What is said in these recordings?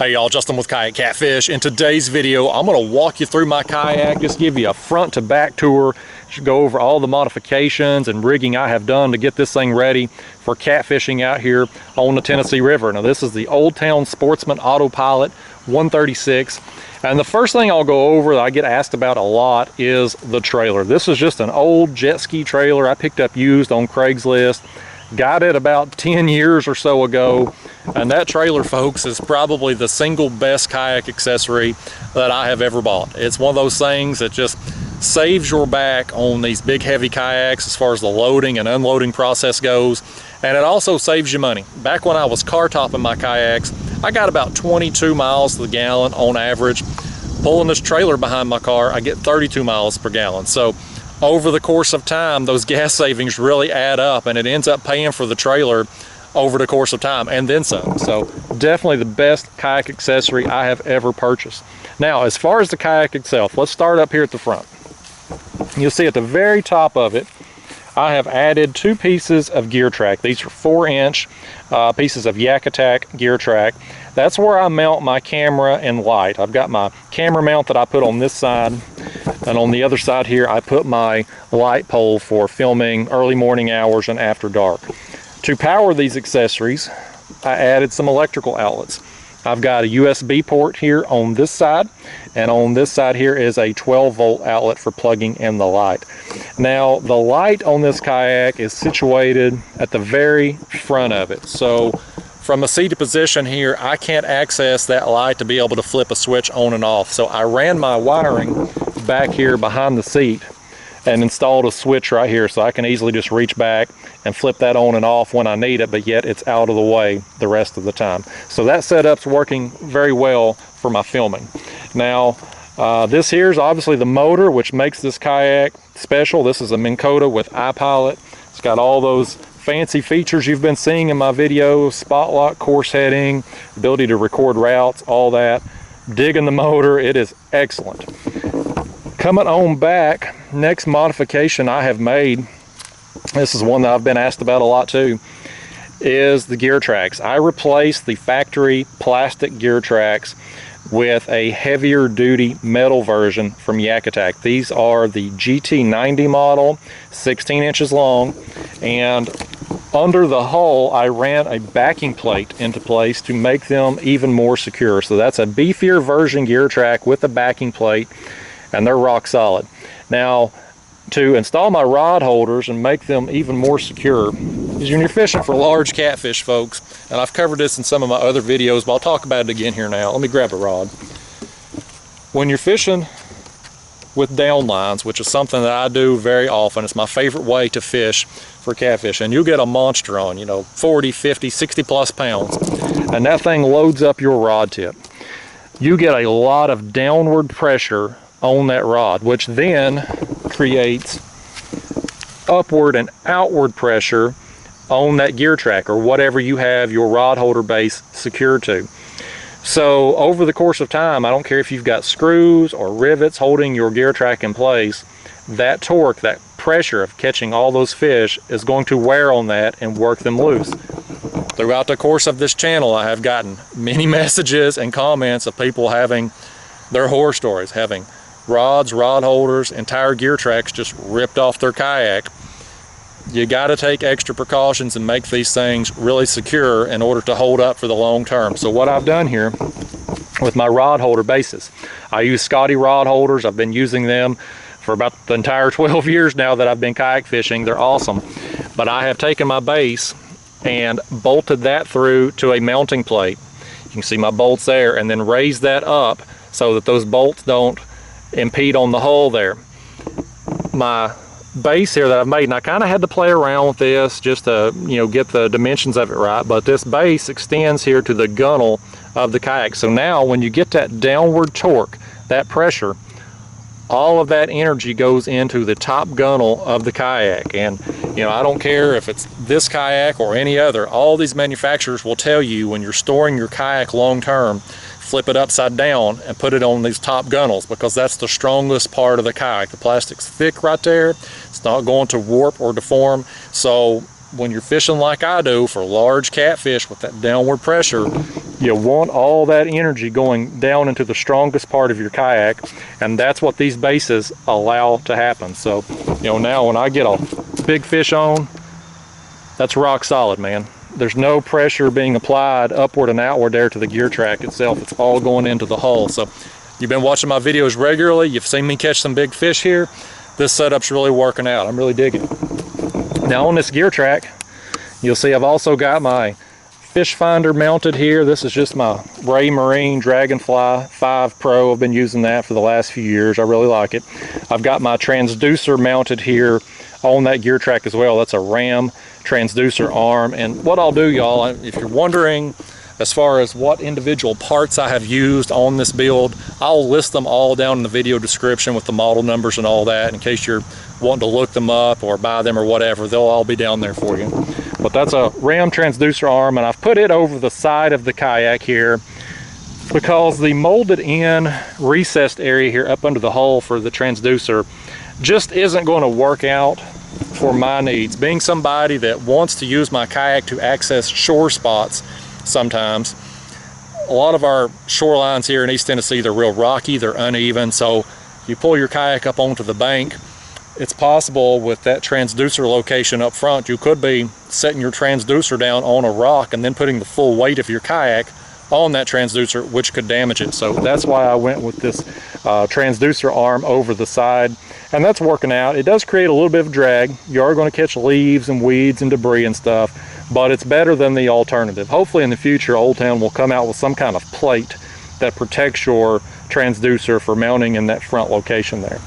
Hey y'all, Justin with Kayak Catfish. In today's video, I'm going to walk you through my kayak, just give you a front to back tour, just go over all the modifications and rigging I have done to get this thing ready for catfishing out here on the Tennessee River. Now this is the Old Town Sportsman Autopilot 136. And the first thing I'll go over that I get asked about a lot is the trailer. This is just an old jet ski trailer I picked up used on Craigslist. Got it about 10 years or so ago, and that trailer, folks, is probably the single best kayak accessory that I have ever bought. It's one of those things that just saves your back on these big heavy kayaks as far as the loading and unloading process goes, and it also saves you money. Back when I was car topping my kayaks, I got about 22 miles to the gallon on average. Pulling this trailer behind my car, I get 32 miles per gallon. So over the course of time, those gas savings really add up, and it ends up paying for the trailer over the course of time and then some. So definitely the best kayak accessory I have ever purchased. Now, as far as the kayak itself, let's start up here at the front. You'll see at the very top of it, I have added two pieces of gear track. These are 4-inch pieces of Yak Attack gear track. That's where I mount my camera and light. I've got my camera mount that I put on this side, and on the other side here I put my light pole for filming early morning hours and after dark. To power these accessories, I added some electrical outlets. I've got a USB port here on this side, and on this side here is a 12-volt outlet for plugging in the light. Now, the light on this kayak is situated at the very front of it. So from a seated position here, I can't access that light to be able to flip a switch on and off. So I ran my wiring back here behind the seat and installed a switch right here, so I can easily just reach back and flip that on and off when I need it, but yet it's out of the way the rest of the time. So that setup's working very well for my filming. Now, this here is obviously the motor, which makes this kayak special. This is a Minn Kota with iPilot. It's got all those fancy features you've been seeing in my videos: spot lock, course heading, ability to record routes, all that. Digging the motor, it is excellent. Coming on back, next modification I have made, this is one that I've been asked about a lot too, is the gear tracks. I replaced the factory plastic gear tracks with a heavier duty metal version from Yak Attack. These are the GT90 model, 16 inches long, and under the hull I ran a backing plate into place to make them even more secure. So that's a beefier version gear track with a backing plate, and they're rock solid. Now, to install my rod holders and make them even more secure, is when you're fishing for large catfish, folks, and I've covered this in some of my other videos, but I'll talk about it again here now. Let me grab a rod. When you're fishing with down lines, which is something that I do very often, it's my favorite way to fish for catfish, and you'll get a monster on, 40, 50, 60 plus pounds, and that thing loads up your rod tip. You get a lot of downward pressure on that rod, which then creates upward and outward pressure on that gear track or whatever you have your rod holder base secured to. So over the course of time, I don't care if you've got screws or rivets holding your gear track in place, that torque, that pressure of catching all those fish is going to wear on that and work them loose. Throughout the course of this channel, I have gotten many messages and comments of people having their horror stories, having rods, rod holders, entire gear tracks just ripped off their kayak. You got to take extra precautions and make these things really secure in order to hold up for the long term. So what I've done here with my rod holder bases, I use Scotty rod holders. I've been using them for about the entire 12 years now that I've been kayak fishing. They're awesome. But I have taken my base and bolted that through to a mounting plate. You can see my bolts there, and then raised that up so that those bolts don't impede on the hull there. My base here that I've made, and I kind of had to play around with this just to get the dimensions of it right, but this base extends here to the gunnel of the kayak. So now when you get that downward torque, that pressure, all of that energy goes into the top gunnel of the kayak. And I don't care if it's this kayak or any other, all these manufacturers will tell you when you're storing your kayak long term, flip it upside down and put it on these top gunnels, because that's the strongest part of the kayak. The plastic's thick right there. It's not going to warp or deform. So when you're fishing like I do for large catfish with that downward pressure, you want all that energy going down into the strongest part of your kayak, and that's what these bases allow to happen. So, you know, now when I get a big fish on, that's rock solid, man. There's no pressure being applied upward and outward there to the gear track itself. It's all going into the hull. So you've been watching my videos regularly. You've seen me catch some big fish here. This setup's really working out. I'm really digging it. Now on this gear track, you'll see I've also got my fish finder mounted here. This is just my Raymarine Dragonfly 5 Pro. I've been using that for the last few years. I really like it. I've got my transducer mounted here on that gear track as well. That's a Ram transducer arm. And what I'll do, y'all, if you're wondering as far as what individual parts I have used on this build, I'll list them all down in the video description with the model numbers and all that, in case you're wanting to look them up or buy them or whatever. They'll all be down there for you. But that's a Ram transducer arm, and I've put it over the side of the kayak here because the molded in recessed area here up under the hull for the transducer just isn't going to work out for my needs. Being somebody that wants to use my kayak to access shore spots sometimes, a lot of our shorelines here in East Tennessee, they're real rocky, they're uneven, so you pull your kayak up onto the bank, it's possible with that transducer location up front, you could be setting your transducer down on a rock and then putting the full weight of your kayak on that transducer, which could damage it. So that's why I went with this transducer arm over the side, and that's working out. It does create a little bit of drag. You are going to catch leaves and weeds and debris and stuff, but it's better than the alternative. Hopefully in the future, Old Town will come out with some kind of plate that protects your transducer for mounting in that front location there.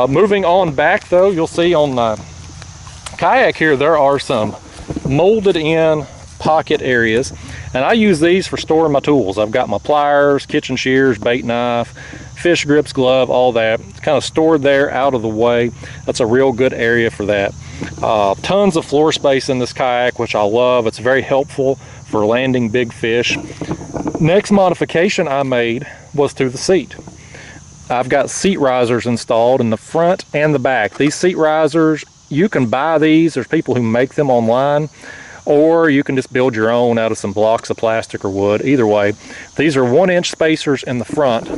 Moving on back though, you'll see on the kayak here, there are some molded in pocket areas, and I use these for storing my tools. I've got my pliers, kitchen shears, bait knife, fish grips, glove, all that. It's kind of stored there out of the way. That's a real good area for that. Tons of floor space in this kayak, which I love. It's very helpful for landing big fish. Next modification I made was to the seat. I've got seat risers installed in the front and the back. These seat risers, you can buy these. There's people who make them online, or you can just build your own out of some blocks of plastic or wood. Either way, these are 1-inch spacers in the front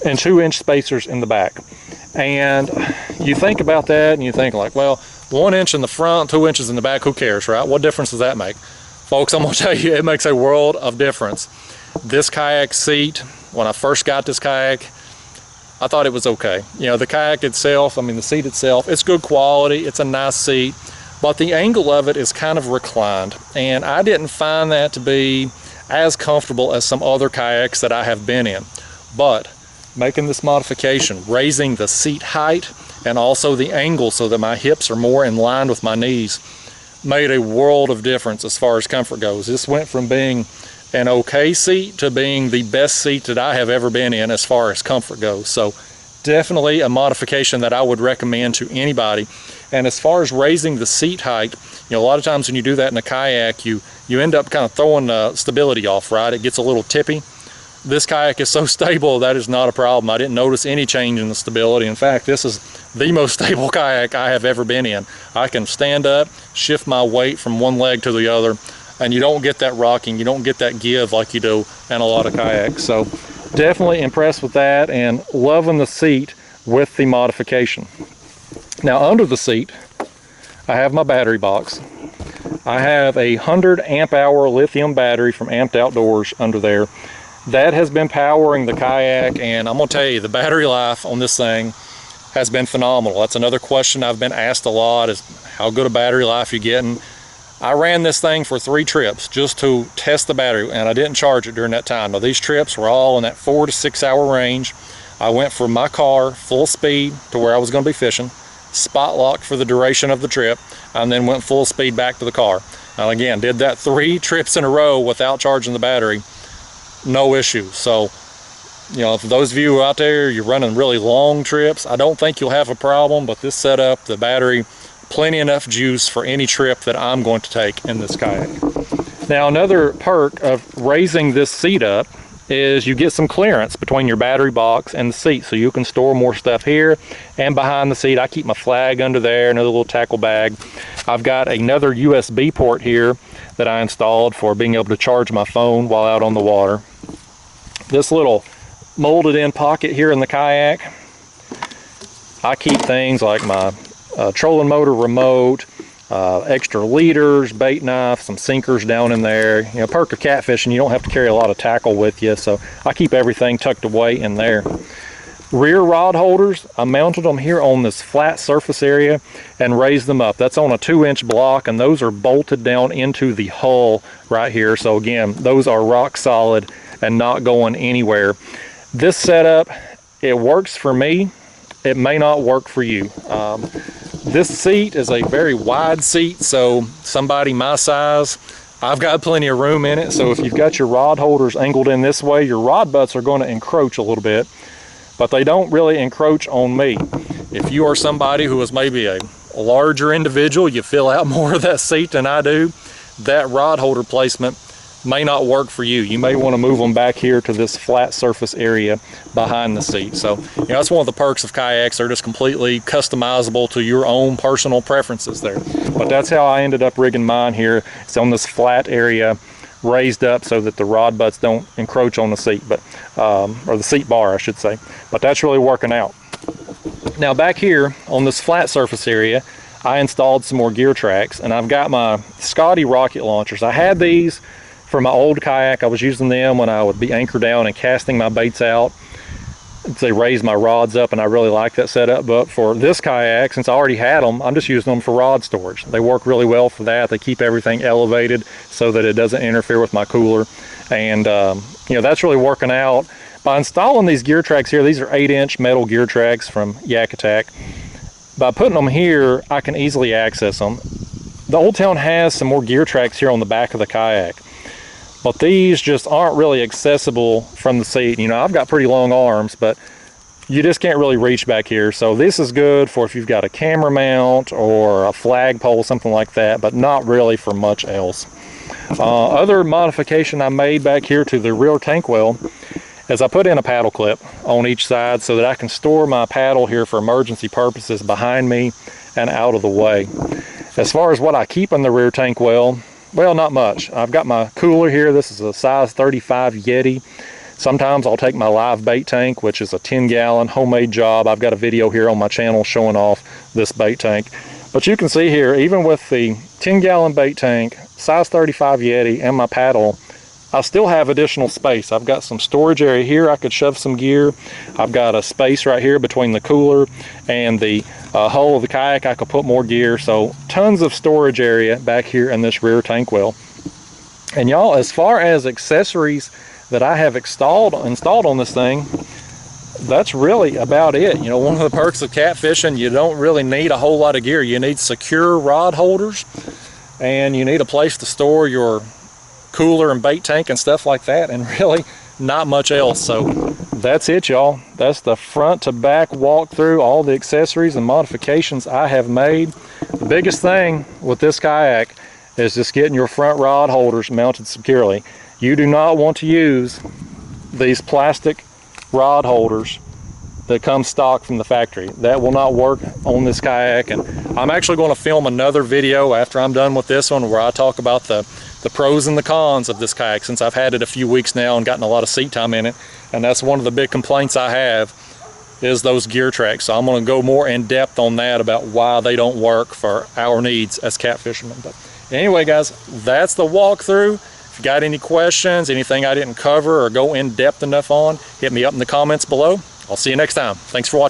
and 2-inch spacers in the back. And you think about that and you think like, well, 1 inch in the front, 2 inches in the back, who cares, right? What difference does that make? Folks, I'm gonna tell you, it makes a world of difference. This kayak seat, when I first got this kayak, I thought it was okay. You know, the kayak itself, I mean the seat itself, it's good quality, it's a nice seat, but the angle of it is kind of reclined, and I didn't find that to be as comfortable as some other kayaks that I have been in. But making this modification, raising the seat height and also the angle so that my hips are more in line with my knees, made a world of difference as far as comfort goes. This went from being an okay seat to being the best seat that I have ever been in as far as comfort goes. So definitely a modification that I would recommend to anybody. And as far as raising the seat height, you know, a lot of times when you do that in a kayak, you end up kind of throwing the stability off, right? It gets a little tippy. This kayak is so stable that is not a problem. I didn't notice any change in the stability. In fact, this is the most stable kayak I have ever been in. I can stand up, shift my weight from one leg to the other, and you don't get that rocking, you don't get that give like you do in a lot of kayaks. So definitely impressed with that and loving the seat with the modification. Now under the seat, I have my battery box. I have a 100 amp hour lithium battery from Amped Outdoors under there. That has been powering the kayak, and I'm gonna tell you, the battery life on this thing has been phenomenal. That's another question I've been asked a lot, is how good a battery life you getting. I ran this thing for 3 trips just to test the battery, and I didn't charge it during that time. Now these trips were all in that 4 to 6 hour range. I went from my car full speed to where I was going to be fishing, spot locked for the duration of the trip, and then went full speed back to the car. And again, did that 3 trips in a row without charging the battery, no issue. So, you know, for those of you out there, you're running really long trips, I don't think you'll have a problem, but this setup, the battery, plenty enough juice for any trip that I'm going to take in this kayak. Now another perk of raising this seat up is you get some clearance between your battery box and the seat, so you can store more stuff here and behind the seat. I keep my flag under there, another little tackle bag. I've got another USB port here that I installed for being able to charge my phone while out on the water. This little molded in pocket here in the kayak, I keep things like my trolling motor remote, extra leaders, bait knife, some sinkers down in there. You know, perk of catfishing, you don't have to carry a lot of tackle with you, so I keep everything tucked away in there. Rear rod holders, I mounted them here on this flat surface area and raised them up. That's on a 2-inch block, and those are bolted down into the hull right here. So again, those are rock solid and not going anywhere. This setup, it works for me. It may not work for you. This seat is a very wide seat, so somebody my size, I've got plenty of room in it. So if you've got your rod holders angled in this way, your rod butts are going to encroach a little bit, but they don't really encroach on me. If you are somebody who is maybe a larger individual, you fill out more of that seat than I do, that rod holder placement may not work for you. You may want to move them back here to this flat surface area behind the seat. So, you know, that's one of the perks of kayaks. They're just completely customizable to your own personal preferences there. But that's how I ended up rigging mine here. It's on this flat area, raised up so that the rod butts don't encroach on the seat, but or the seat bar, I should say. But that's really working out. Now back here on this flat surface area, I installed some more gear tracks, and I've got my Scotty rocket launchers. I had these for my old kayak. I was using them when I would be anchored down and casting my baits out. They raise my rods up, and I really like that setup. But for this kayak, since I already had them, I'm just using them for rod storage. They work really well for that. They keep everything elevated so that it doesn't interfere with my cooler, and you know, that's really working out. By installing these gear tracks here, these are 8-inch metal gear tracks from Kayak Attack. By putting them here, I can easily access them. The Old Town has some more gear tracks here on the back of the kayak, but these just aren't really accessible from the seat. You know, I've got pretty long arms, but you just can't really reach back here. So this is good for if you've got a camera mount or a flagpole, something like that, but not really for much else. Other modification I made back here to the rear tank well is I put in a paddle clip on each side so that I can store my paddle here for emergency purposes behind me and out of the way. As far as what I keep in the rear tank well, not much. I've got my cooler here. This is a size 35 Yeti. Sometimes I'll take my live bait tank, which is a 10-gallon homemade job. I've got a video here on my channel showing off this bait tank. But you can see here, even with the 10-gallon bait tank, size 35 Yeti, and my paddle, I still have additional space. I've got some storage area here. I could shove some gear. I've got a space right here between the cooler and the hull of the kayak. I could put more gear. So tons of storage area back here in this rear tank well. And y'all, as far as accessories that I have installed on this thing, that's really about it. You know, one of the perks of catfishing, you don't really need a whole lot of gear. You need secure rod holders, and you need a place to store your cooler and bait tank and stuff like that, and really not much else. So that's it, y'all. That's the front to back walkthrough, all the accessories and modifications I have made. The biggest thing with this kayak is just getting your front rod holders mounted securely. You do not want to use these plastic rod holders that come stock from the factory. That will not work on this kayak, and I'm actually going to film another video after I'm done with this one where I talk about the pros and the cons of this kayak, since I've had it a few weeks now and gotten a lot of seat time in it. And that's one of the big complaints I have, is those gear tracks. So I'm going to go more in depth on that, about why they don't work for our needs as catfishermen. But anyway, guys, that's the walkthrough. If you got any questions, anything I didn't cover or go in depth enough on, hit me up in the comments below. I'll see you next time. Thanks for watching.